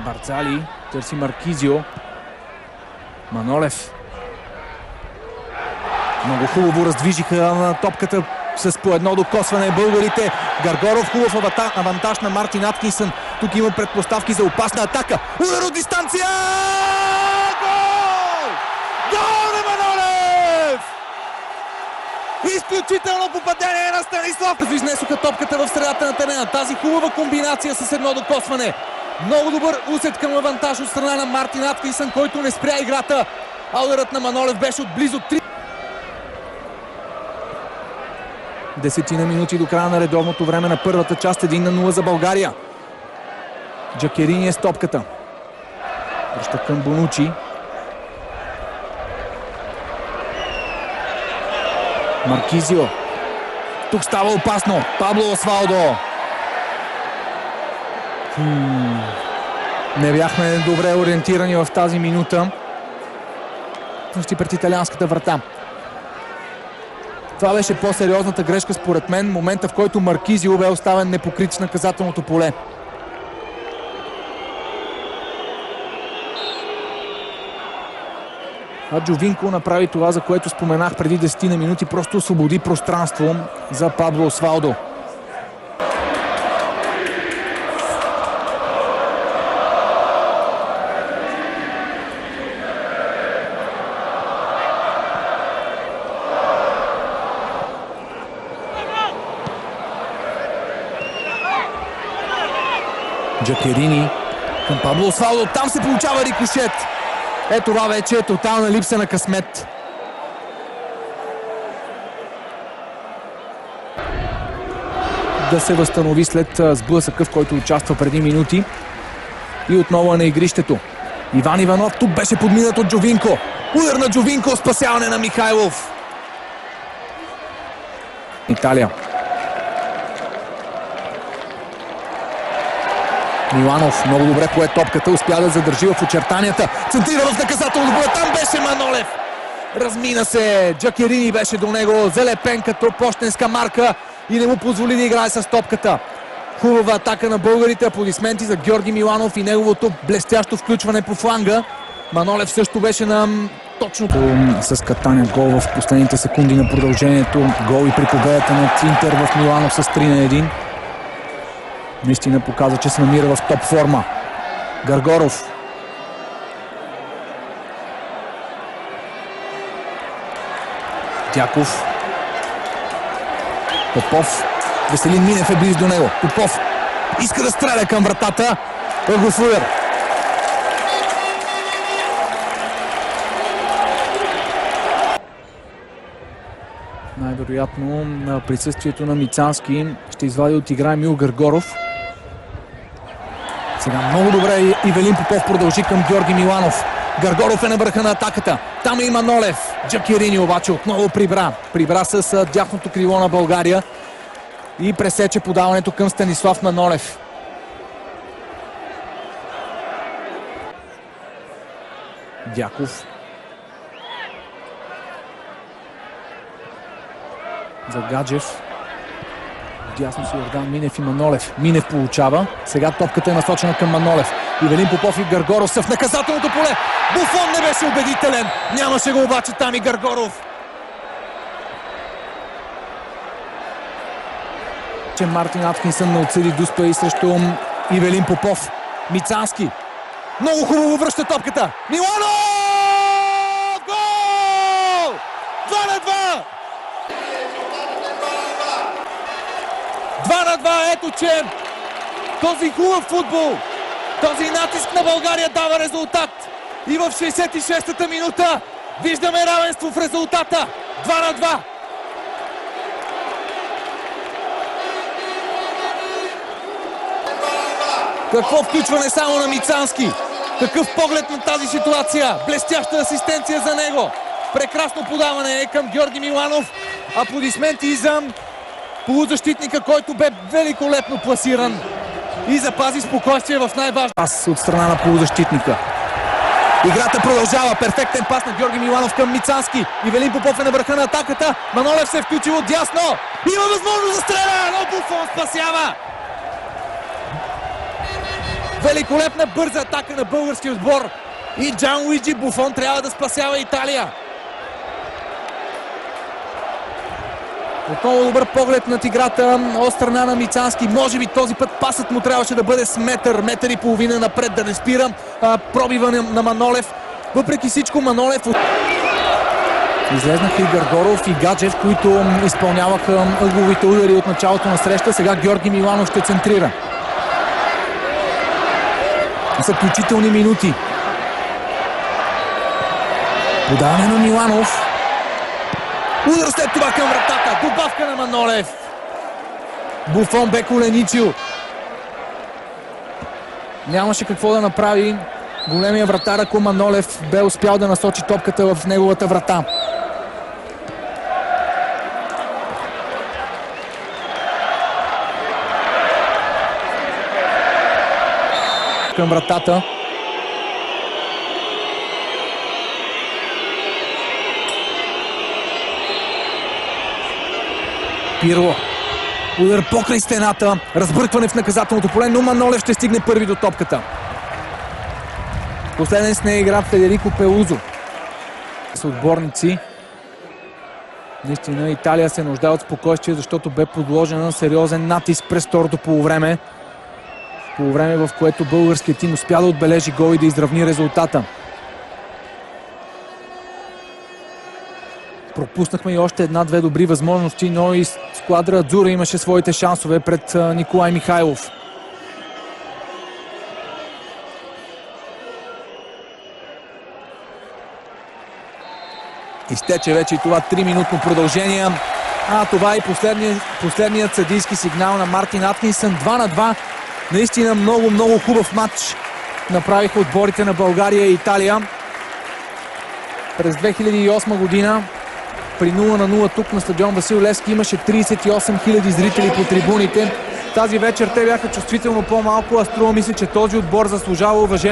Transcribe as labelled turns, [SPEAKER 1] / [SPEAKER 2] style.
[SPEAKER 1] Барцали търси Маркизио. Манолев. Много хубаво раздвижиха на топката с по едно докосване българите. Гаргоров, хубав авантаж на Мартин Аткинсън. Тук има предпоставки за опасна атака. Удар от дистанция! Гол! Гол на Манолев! Изключително попадение на Станислав! Изнесоха топката в средата на терена. Тази хубава комбинация с едно докосване. Много добър усет към авантаж от страна на Мартин Аткинсън, който не спря играта. А ударът на Манолев беше от близо 3. 10 минути до края на редовното време на първата част. 1-0 за България. Джакерини е с топката. Връща към Бонучи. Маркизио. Тук става опасно. Пабло Освалдо. Не бяхме добре ориентирани в тази минута. Пред италианската врата. Това беше по-сериозната грешка според мен. Момента, в който Маркизио бе оставен непокрит в наказателното поле. А Джовинко направи това, за което споменах преди 10 минути. Просто освободи пространство за Пабло Освалдо. Джакерини към Пабло Освалдо. Там се получава рикошет. Ето това вече е тотална липса на късмет. Да се възстанови след сблъсъка, в който участва преди минути. И отново на игрището. Иван Иванов тук беше подминат от Джовинко. Удар на Джовинко, спасяване на Михайлов. Италия. Миланов много добре пое топката, успя да задържи в очертанията. Центрира в наказателно поле. Там беше Манолев. Размина се. Джакерини беше до него. Залепен като пощенска марка и не му позволи да играе с топката. Хубава атака на българите. Аплодисменти за Георги Миланов и неговото блестящо включване по фланга. Манолев също беше на точното. С катания гол в последните секунди на продължението. Гол и при победата на Интер в Милано с 3-1. Наистина показва, че се намира в топ форма. Гаргоров. Дяков. Попов. Веселин Минев е близо до него. Попов иска да стреля към вратата. Ъгов удар. Най-вероятно на присъствието на Мицански ще извади от игра Емил Гаргоров. Сега много добре Ивелин Попов продължи към Георги Миланов. Гаргоров е на върха на атаката. Там е Манолев. Джакерини обаче отново прибра. Прибра с дясното крило на България и пресече подаването към Станислав Манолев. Дяков. За Гаджев. Дясно си Йордан Минев и Манолев. Минев получава. Сега топката е насочена към Манолев. Ивелин Попов и Гаргоров са в наказателното поле. Буфон не беше убедителен. Нямаше го обаче там и Гаргоров. Мартин Аткинсън не отсъди Дуспа и срещу Ивелин Попов. Мицански. Много хубаво връща топката. Миланов! Гол! 2-2! 2-2, ето че този хубав футбол, този натиск на България дава резултат. И в 66-та минута виждаме равенство в резултата. 2-2. Какво включване само на Мицански. Какъв поглед на тази ситуация. Блестяща асистенция за него. Прекрасно подаване е към Георги Миланов. Аплодисменти за полузащитника, който бе великолепно пласиран и запази спокойствие в най-важно. Пас от страна на полузащитника. Играта продължава. Перфектен пас на Георги Миланов към Мицански. Ивелин Попов е на върха на атаката. Манолев се е включил от дясно. Има възможност за стреля, но Буфон спасява. Великолепна бърза атака на българския отбор и Джанлуиджи Буфон трябва да спасява Италия. Отново добър поглед над играта от страна на Мицански. Може би този път пасът му трябваше да бъде с метър и половина напред, да не спира пробива на Манолев. Въпреки всичко Манолев... Излезнаха и Гаргоров и Гаджев, които изпълняваха ъгловите удари от началото на среща. Сега Георги Миланов ще центрира. Заключителни минути. Подаване на Миланов. Удар след това към вратата. Добавка на Манолев. Буфон бе коленичил. Нямаше какво да направи големия вратар, ако Манолев бе успял да насочи топката в неговата врата. Към вратата. Пирло. Удар покрай стената. Разбъркване в наказателното поле, но Манолев ще стигне първи до топката. Последен с нея игра Федерико Пелузо. С отборници. Наистина Италия се нуждае от спокойствие, защото бе подложена на сериозен натиск през второто полувреме. Полувреме, в което българският тим успя да отбележи гол и да изравни резултата. Пропуснахме и още една-две добри възможности, но и Сквадра Адзура имаше своите шансове пред Николай Михайлов. Изтече вече и това 3-минутно продължение. Това е последният съдийски сигнал на Мартин Аткинсън. 2-2. Наистина много хубав матч направиха отборите на България и Италия. През 2008 година при 0-0 тук на стадион Васил Левски имаше 38 000 зрители по трибуните. Тази вечер те бяха чувствително по-малко, а струва ми се, че този отбор заслужава уважение.